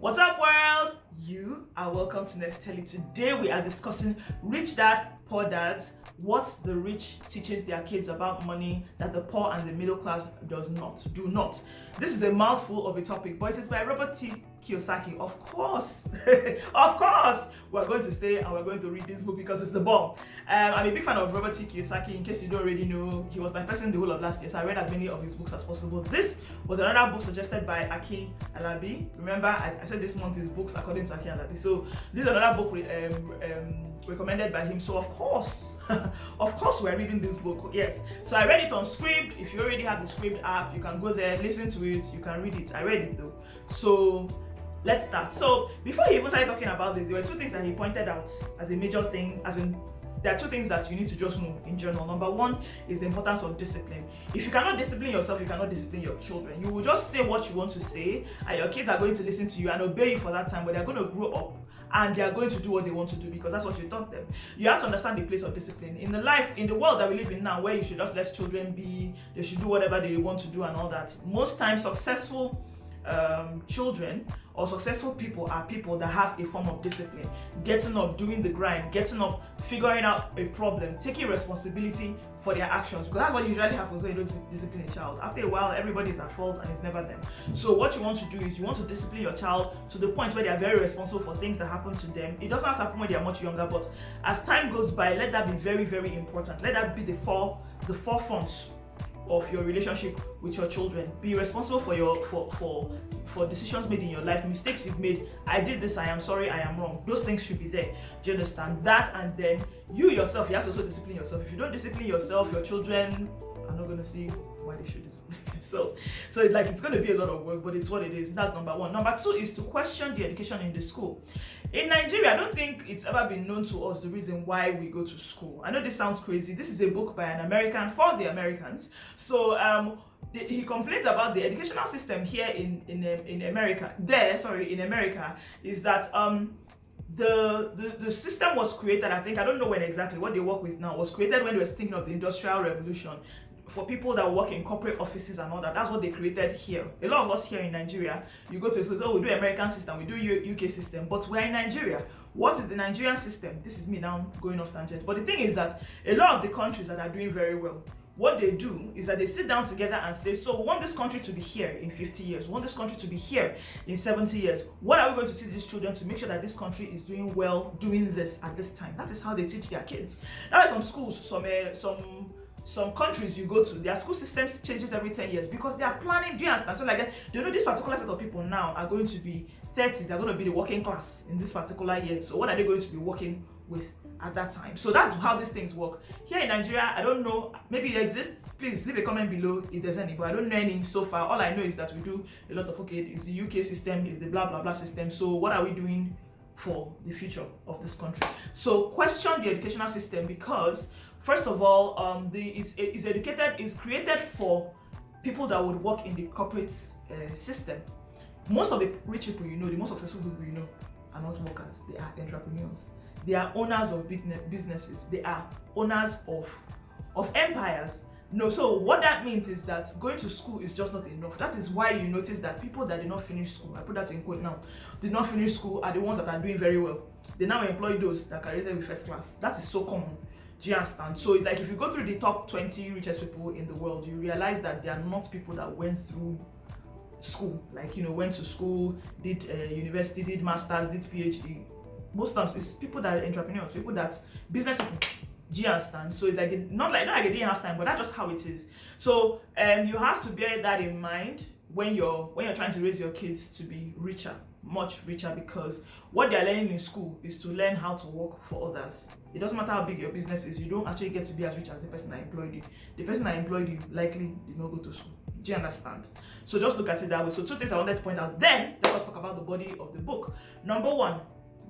What's up, world? You are welcome to Nesteli. Today we are discussing Rich Dad, Poor Dad. What the rich teaches their kids about money that the poor and the middle class do not. This is a mouthful of a topic, but it is by Robert T. Kiyosaki. Of course, of course, we're going to stay and we're going to read this book because it's the bomb. I'm a big fan of Robert T. Kiyosaki. In case you don't already know, he was my person the whole of last year, so I read as many of his books as possible. This was another book suggested by Aki Alabi. Remember, I said this month is books according to Aki Alabi. So this is another book recommended by him. So of course, we're reading this book. Yes. So I read it on Scribd. If you already have the Scribd app, you can go there, listen to it, you can read it. I read it though. So let's start. So before he even started talking about this, there were two things that he pointed out as a major thing, there are two things that you need to just know in general. Number one is the importance of discipline. If you cannot discipline yourself, you cannot discipline your children. You will just say what you want to say, and your kids are going to listen to you and obey you for that time, but they're going to grow up and they are going to do what they want to do because that's what you taught them. You have to understand the place of discipline. In the world that we live in now, where you should just let children be, they should do whatever they want to do and all that. Most times successful children or successful people are people that have a form of discipline, getting up, doing the grind, getting up, figuring out a problem, taking responsibility for their actions, because that's what usually happens when you don't discipline a child. After a while, everybody is at fault and it's never them. So what you want to do is you want to discipline your child to the point where they are very responsible for things that happen to them. It doesn't have to happen when they are much younger, but as time goes by, let that be very, very important. Let that be the forefront of your relationship with your children. Be responsible for decisions made in your life, mistakes you've made. I did this, I am sorry, I am wrong. Those things should be there. Do you understand that? And then you yourself, you have to also discipline yourself. If you don't discipline yourself, your children are not going to see why they should discipline themselves. So it's going to be a lot of work, but it's what it is. That's number one. Number two is to question the education in the school. In Nigeria, I don't think it's ever been known to us the reason why we go to school. I know this sounds crazy. This is a book by an American for the Americans. So he complains about the educational system here in America. In America, is that the system was created, I don't know when exactly, what they work with now, was created when they were thinking of the Industrial Revolution. For people that work in corporate offices and all that, that's what they created here. A lot of us here in Nigeria, you go to school, we do American system, we do UK system, but we're in Nigeria. What is the Nigerian system? This is me now going off tangent. But the thing is that a lot of the countries that are doing very well, what they do is that they sit down together and say, so we want this country to be here in 50 years, we want this country to be here in 70 years. What are we going to teach these children to make sure that this country is doing well, doing this at this time? That is how they teach their kids. Now, some schools, some countries you go to, their school systems changes every 10 years because they are planning. Do you understand? So this particular set of people now are going to be 30, they're going to be the working class in this particular year. So what are they going to be working with at that time? So that's how these things work. Here in Nigeria, I don't know, maybe it exists. Please leave a comment below if there's any, but I don't know any so far. All I know is that we do a lot of, it's the UK system, it's the blah blah blah system. So what are we doing for the future of this country? So question the educational system, because first of all, it's created for people that would work in the corporate system. Most of the rich people the most successful people are not workers, they are entrepreneurs. They are owners of businesses. They are owners of empires. No, so what that means is that going to school is just not enough. That is why you notice that people that did not finish school, I put that in quote now, did not finish school are the ones that are doing very well. They now employ those that are rated with first class. That is so common. Do you understand? So it's like if you go through the top 20 richest people in the world, you realize that they are not people that went through school, went to school, did university, did masters, did PhD. Most times it's people that are entrepreneurs, people that business people. Do you understand? So it's not like they didn't have time, but that's just how it is. So you have to bear that in mind when you're trying to raise your kids to be richer, much richer, because what they're learning in school is to learn how to work for others. It doesn't matter how big your business is, you don't actually get to be as rich as the person that employed you. The person that employed you likely did not go to school. Do you understand? So just look at it that way. So two things I wanted to point out. Then let us talk about the body of the book. Number one,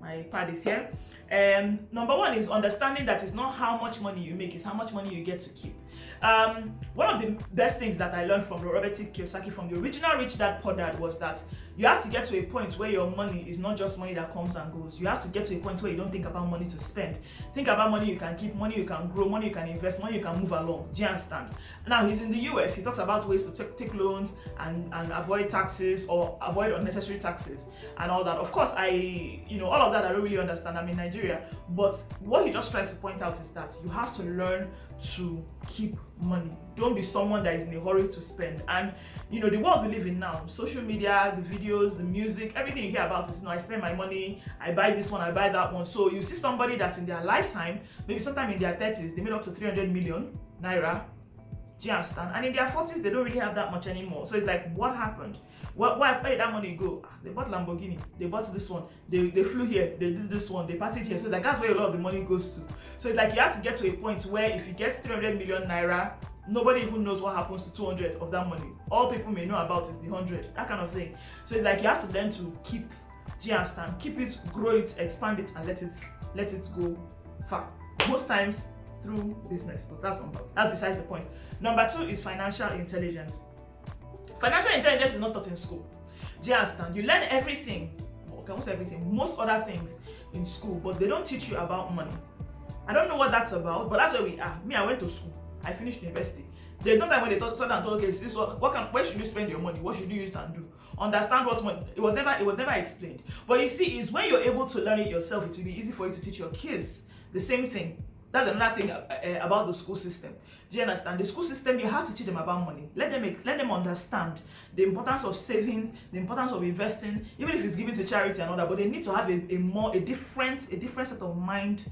my pad is here. Number one is understanding that it's not how much money you make, it's how much money you get to keep. One of the best things that I learned from Robert T. Kiyosaki, from the original Rich Dad Poor Dad, was that You have to get to a point where your money is not just money that comes and goes. You have to get to a point where you don't think about money to spend. Think about money you can keep, money you can grow, money you can invest, money you can move along. Do you understand? Now he's in the US. He talks about ways to take loans and avoid taxes or avoid unnecessary taxes and all that. Of course, all of that I don't really understand. I'm in Nigeria. But what he just tries to point out is that you have to learn to keep money. Don't be someone that is in a hurry to spend. And the world we live in now, social media, the videos, the music, everything you hear about is, I spend my money, I buy this one, I buy that one. So you see somebody that in their lifetime, maybe sometime in their 30s, they made up to 300 million naira. Do you understand? And in their 40s, they don't really have that much anymore. So it's like, what happened? Where did that money go? They bought Lamborghini, they bought this one, they flew here, they did this one, they partied here. So like that's where a lot of the money goes to. So it's like you have to get to a point where if you get 300 million naira, nobody even knows what happens to 200 of that money. All people may know about is the 100, that kind of thing. So it's like you have to learn to keep, do you understand? Keep it, grow it, expand it, and let it go far. Most times through business, but that's besides the point. Number 2 is financial intelligence. Financial intelligence is not taught in school. Do you understand? You learn everything, okay, almost everything, most other things in school, but they don't teach you about money. I don't know what that's about, but that's where we are. Me, I went to school. I finished university. There's no time when they told okay, this where should you spend your money? What should you use and do? Understand what's money. It was never explained. But you see, is when you're able to learn it yourself, it will be easy for you to teach your kids the same thing. That's another thing about the school system. Do you understand? The school system, you have to teach them about money. Let them understand the importance of saving, the importance of investing, even if it's given to charity and all that. But they need to have a different set of mind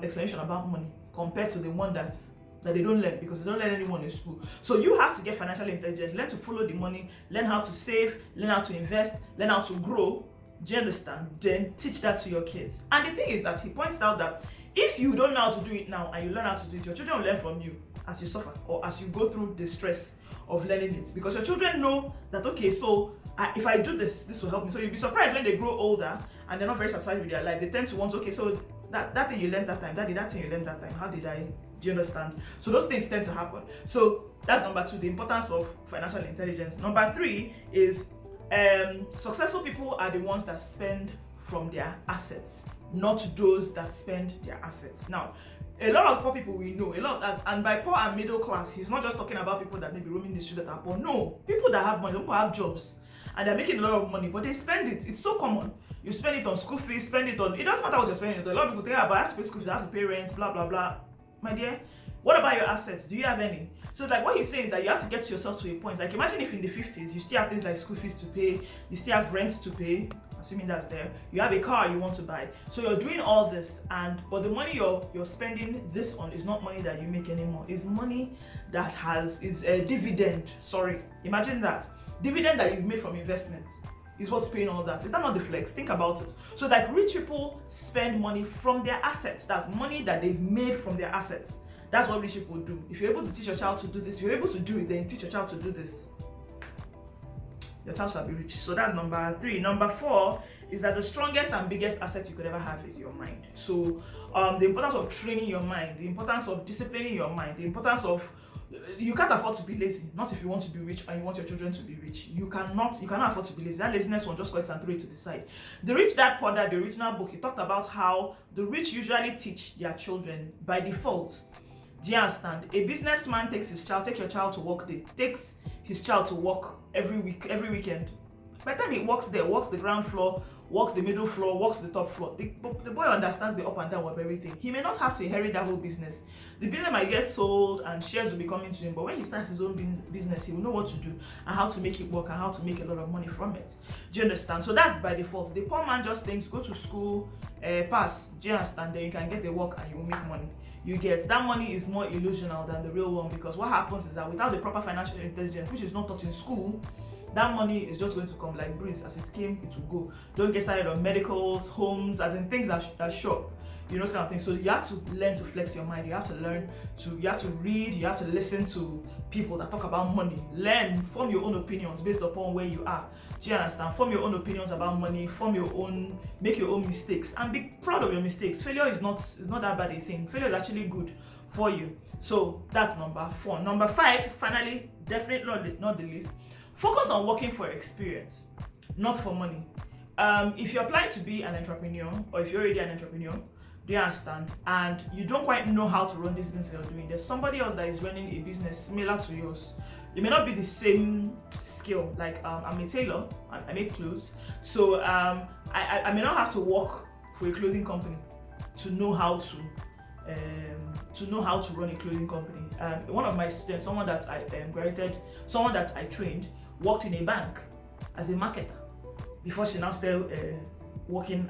explanation about money compared to the one that they don't learn, because they don't learn anyone in school. So you have to get financial intelligence, learn to follow the money, learn how to save, learn how to invest, learn how to grow. Do you understand? Then teach that to your kids. And the thing is that he points out that if you don't know how to do it now and you learn how to do it, your children will learn from you as you suffer or as you go through the stress of learning it. Because your children know that, okay, so if I do this will help me. So you'll be surprised when they grow older and they're not very satisfied with their life. They tend to want, okay, so that thing you learned that time, that thing you learned that time, how did I, do you understand? So those things tend to happen. So that's number 2, the importance of financial intelligence. Number 3 is successful people are the ones that spend from their assets, not those that spend their assets. Now, a lot of poor people we know, and by poor and middle class, he's not just talking about people that may be roaming the street that are poor. No, people that have money, people have jobs, and they're making a lot of money, but they spend it. It's so common. You spend it on school fees, it doesn't matter what you're spending it on. A lot of people think, but I have to pay school fees, I have to pay rent, blah, blah, blah. My dear, what about your assets? Do you have any? So like what he's saying is that you have to get yourself to a point. Like imagine if in the 50s, you still have things like school fees to pay, you still have rent to pay, assuming that's there, you have a car you want to buy. So you're doing all this, but the money you're spending this on is not money that you make anymore. It's money that is a dividend. Sorry, imagine that. Dividend that you've made from investments is what's paying all that. Is that not the flex? Think about it. So like rich people spend money from their assets. That's money that they've made from their assets. That's what rich people do. If you're able to teach your child to do this, if you're able to do it, then you teach your child to do this. Your child shall be rich. So that's number 3. Number 4 is that the strongest and biggest asset you could ever have is your mind. So the importance of training your mind, the importance of disciplining your mind, the importance of, you can't afford to be lazy. Not if you want to be rich and you want your children to be rich. You cannot afford to be lazy. That laziness one, just go ahead and throw it to the side. The Rich Dad Poor Dad, the original book, he talked about how the rich usually teach their children by default. Do you understand? A businessman takes your child to work day, takes his child to work every weekend. By the time he works there, works the ground floor, works the middle floor, works the top floor, the boy understands the up and down of everything. He may not have to inherit that whole business. The business might get sold and shares will be coming to him, but when he starts his own business, he will know what to do and how to make it work and how to make a lot of money from it. Do you understand? So that's by default. The poor man just thinks, go to school, pass, do you understand? Then you can get the work and you will make money. You get that money is more illusional than the real one, because what happens is that without the proper financial intelligence, which is not taught in school, that money is just going to come like breeze. As it came, it will go. Don't get started on medicals, homes, as in things that shop, this kind of thing. So you have to learn to flex your mind. You have to read, you have to listen to people that talk about money. Learn, form your own opinions based upon where you are. Do you understand? Form your own opinions about money, make your own mistakes, and be proud of your mistakes. Failure is not that bad a thing. Failure is actually good for you. So that's number 4. Number 5, finally, definitely not the least, focus on working for experience. not for money. If you're applying to be an entrepreneur, or if you're already an entrepreneur, do you understand? And you don't quite know how to run this business you're doing. There's somebody else that is running a business similar to yours. It may not be the same skill. Like I'm a tailor, I make clothes. So I may not have to work for a clothing company to know how to run a clothing company. One of my students, someone that I trained, worked in a bank as a marketer before she now started working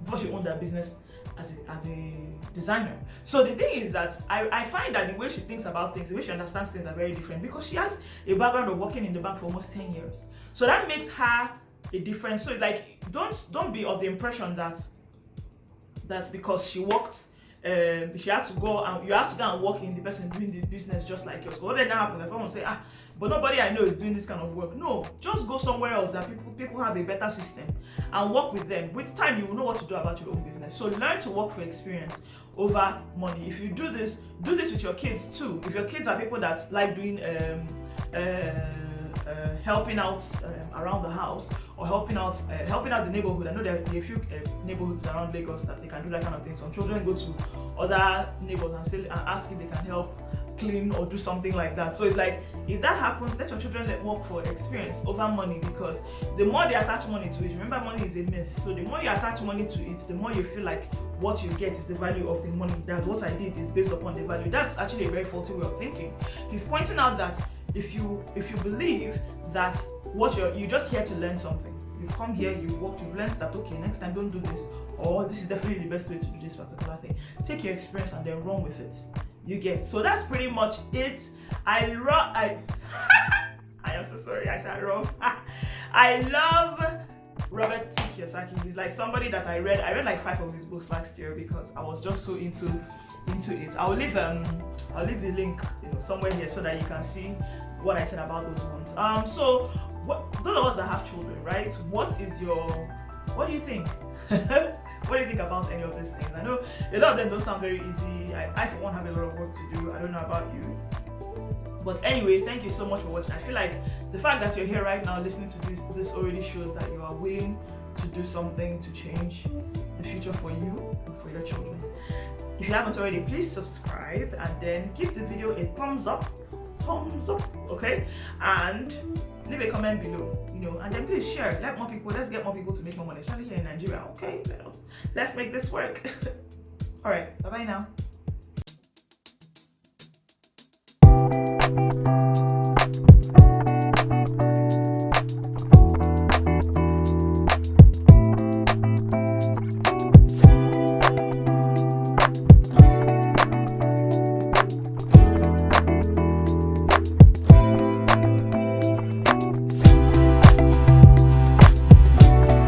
before she owned her business as a designer. So the thing is that I find that the way she thinks about things, the way she understands things are very different because she has a background of working in the bank for almost 10 years. So that makes her a difference. So like, don't be of the impression that because she worked, she had to go and you have to go and work in the person doing the business just like yours. What then happens? Like someone say, but nobody I know is doing this kind of work. No, just go somewhere else that people have a better system and work with them. With time, you will know what to do about your own business. So learn to work for experience over money. If you do this with your kids too. If your kids are people that like doing helping out around the house or helping out the neighborhood. I know there are a few neighborhoods around Lagos that they can do that kind of thing. Some children go to other neighbors and ask if they can help clean or do something like that. So it's like, if that happens, let your children work for experience over money, because the more they attach money to it, remember money is a myth, so the more you attach money to it, the more you feel like what you get is the value of the money. That's what I did, is based upon the value. That's actually a very faulty way of thinking. He's pointing out that if you believe that you're just here to learn something, you've come here, you've worked, you've learned that, okay, next time don't do this, or this is definitely the best way to do this particular thing. Take your experience and then run with it. You get. So that's pretty much it. I am so sorry, I said wrong. I love Robert T. Kiyosaki. He's like somebody that I read like 5 of his books last year because I was just so into it. I'll leave the link somewhere here so that you can see what I said about those ones. So those of us that have children, right? What do you think? What do you think about any of these things? I know a lot of them don't sound very easy. I for one have a lot of work to do. I don't know about you. But anyway, thank you so much for watching. I feel like the fact that you're here right now listening to this already shows that you are willing to do something to change the future for you and for your children. If you haven't already, please subscribe and then give the video a thumbs up, okay? And leave a comment below, and then please share. Let's get more people to make more money, especially here in Nigeria. Okay, let's make this work. All right, bye bye now.